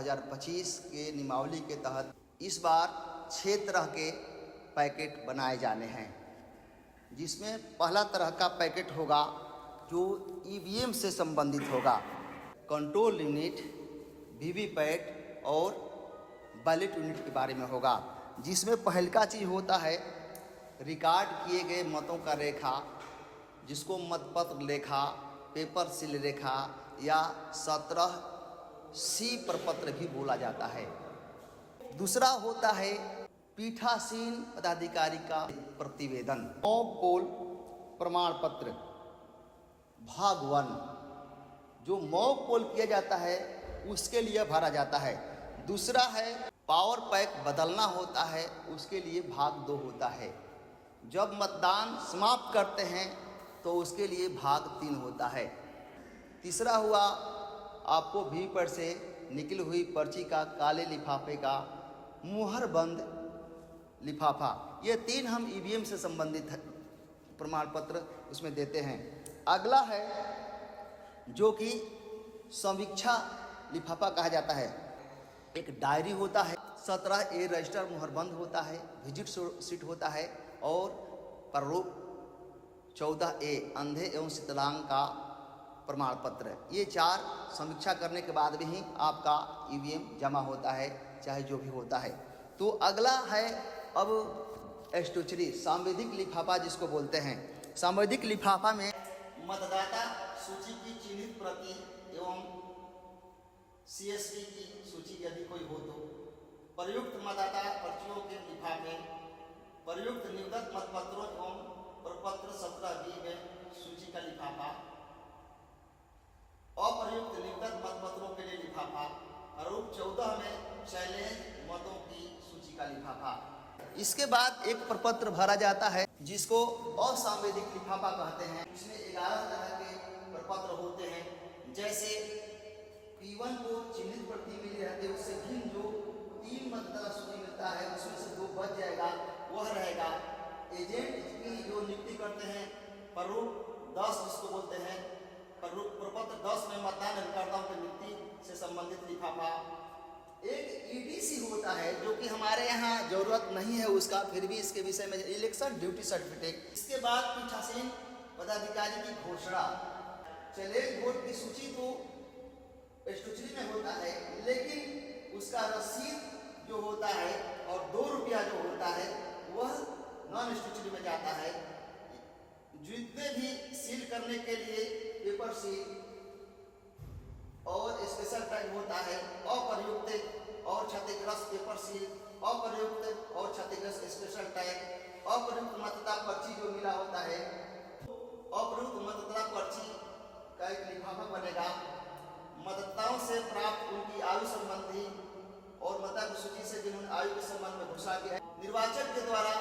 2025 के नियमावली के तहत इस बार 6 तरह के पैकेट बनाए जाने हैं, जिसमें पहला तरह का पैकेट होगा जो ईवीएम से संबंधित होगा। कंट्रोल यूनिट, वीवीपैट और बैलेट यूनिट के बारे में होगा, जिसमें पहला चीज़ होता है रिकॉर्ड किए गए मतों का रेखा, जिसको मतपत्र लेखा, पेपर सील रेखा या 17C प्रपत्र भी बोला जाता है। दूसरा होता है पीठासीन पदाधिकारी का प्रतिवेदन, मॉक पोल प्रमाण पत्र भाग 1, जो मॉक पोल किया जाता है उसके लिए भरा जाता है। दूसरा है पावर पैक बदलना होता है, उसके लिए भाग 2 होता है। जब मतदान समाप्त करते हैं तो उसके लिए भाग 3 होता है। तीसरा हुआ आपको वीवीपैट से निकली हुई पर्ची का काले लिफाफे का मुहर बंद लिफाफा। ये 3 हम ईवीएम से संबंधित प्रमाण पत्र उसमें देते हैं। अगला है जो कि समीक्षा लिफाफा कहा जाता है। एक डायरी होता है, 17A रजिस्टर मुहरबंद होता है, विजिट सीट होता है और प्रारूप 14A अंधे एवं विकलांग का प्रमाण पत्र। ये 4 समीक्षा करने के बाद भी आपका ईवीएम जमा होता है, चाहे जो भी होता है। तो अगला है अब स्टोचरी सांविधिक लिफाफा जिसको बोलते हैं। सांविधिक लिफाफा में मतदाता सूची की चिन्हित प्रति एवं CSV की सूची यदि कोई हो तो, प्रयुक्त मतदाता पर्चियों के लिफाफे, प्रयुक्त निर्गत मतपत्रों एवं प्रपत्र 17B में सूची का लिफाफा, अप्रयुक्त निर्गत मतपत्रों के लिए लिफाफा, रूप 14 में चैलेंज मतों की सूची का लिफाफा। इसके बाद एक प्रपत्र भरा जाता है जिसको असांविधिक लिफाफा कहते हैं। इसमें 11 तरह के प्रपत्र होते हैं, जैसे P1 को चिन्हित प्रति मिली रहती है, उससे भिन्न जो 3 मतदाता सूची मिलता है उसमें से 2 बच जाएगा, वह रहेगा। एजेंट की जो नियुक्ति करते हैं, प्रारूप 10 जिसको बोलते हैं, प्रपत्र 10 में मतदान अधिकारियों की नियुक्ति से संबंधित लिफाफा। एक EDC होता है जो कि हमारे यहाँ जरूरत नहीं है उसका, फिर भी इसके विषय में इलेक्शन ड्यूटी सर्टिफिकेट। इसके बाद पीठासीन पदाधिकारी की घोषणा। चैलेंज वोट की सूची तो स्टोचरी में होता है, लेकिन उसका रसीद जो होता है और 2 रुपया जो होता है वह नॉन स्टोचरी में जाता है। जितने भी सील करने के लिए पेपर सील और स्पेशल टैग होता है, अप्रयुक्त और क्षतिग्रस्त पेपर सील, अप्रयुक्त और क्षतिग्रस्त स्पेशल टैग, अप्रयुक्त मतदाता पर्ची जो मिला होता है, अप्रयुक्त मतदाता पर्ची का एक लिफाफा बनेगा। मतदाताओं से प्राप्त उनकी आयु संबंधी और मतदाता सूची से जिन्होंने आयु के संबंध में घोषणा की है। निर्वाचक के द्वारा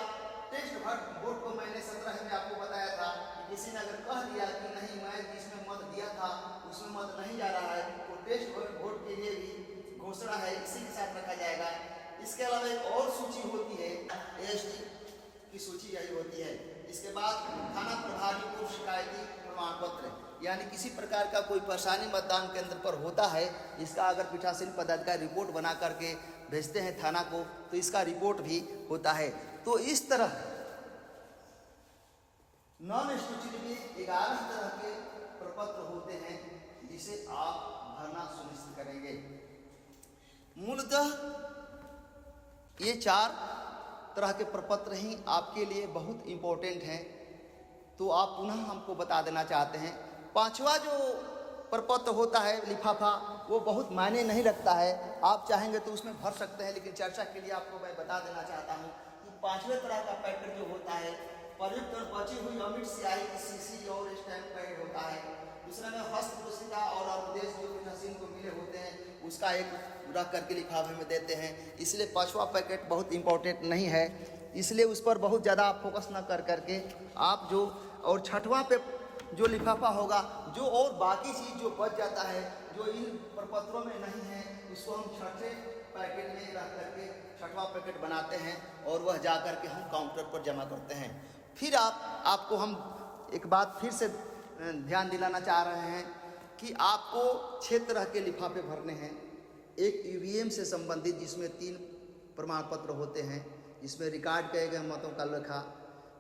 टेस्ट वोट को मैंने 17 में आपको बताया था कि किसी ने अगर कह दिया कि नहीं मैं जिसमें मत दिया था उसमें मत नहीं जा रहा है, तो टेस्ट वोट के लिए भी घोषणा है, इसी के साथ रखा जाएगा। इसके अलावा एक और सूची होती है, AST की सूची यही होती है। इसके बाद थाना प्रभारी को शिकायती प्रमाण पत्र, यानी किसी प्रकार का कोई परेशानी मतदान केंद्र पर होता है, इसका अगर पीठासीन पदाधिकारी रिपोर्ट बना करके भेजते हैं थाना को तो इसका रिपोर्ट भी होता है। तो इस तरह नॉन स्टोचरी में 11 तरह के प्रपत्र होते हैं जिसे आप भरना सुनिश्चित करेंगे। मूलतः ये 4 तरह के प्रपत्र ही आपके लिए बहुत इम्पोर्टेंट हैं, तो आप पुनः हमको बता देना चाहते हैं। 5वां जो प्रपत्र होता है लिफाफा, वो बहुत मायने नहीं रखता है, आप चाहेंगे तो उसमें भर सकते हैं, लेकिन चर्चा के लिए आपको मैं बता देना चाहता हूँ कि 5वें तरह का पैकेट जो होता है, प्रयुक्त और बची हुई अमिट स्याही की सीसी और स्टैम्प पैड होता है। दूसरा में हस्त पुस्तिका और अनुदेश जो पीठासीन को मिले होते हैं उसका एक रख करके लिफाफे में देते हैं। इसलिए 5वां पैकेट बहुत इंपॉर्टेंट नहीं है, इसलिए उस पर बहुत ज़्यादा आप फोकस ना कर करके आप जो और 6वां पे जो लिफाफा होगा, जो और बाकी चीज़ जो बच जाता है जो इन प्रपत्रों में नहीं है, उसको हम 6ठे पैकेट में रख करके 6वां पैकेट बनाते हैं और वह जा करके हम काउंटर पर जमा करते हैं। फिर आपको हम एक बात फिर से ध्यान दिलाना चाह रहे हैं कि आपको 6 तरह के लिफाफे भरने हैं। एक ईवीएम से संबंधित जिसमें 3 प्रमाण पत्र होते हैं, जिसमें रिकॉर्ड किए गए मतों का लेखा,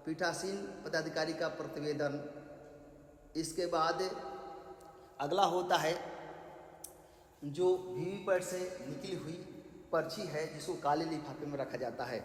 पीठासीन पदाधिकारी का प्रतिवेदन। इसके बाद अगला होता है जो वीवीपैट से निकली हुई पर्ची है, जिसको काले लिफाफे में रखा जाता है।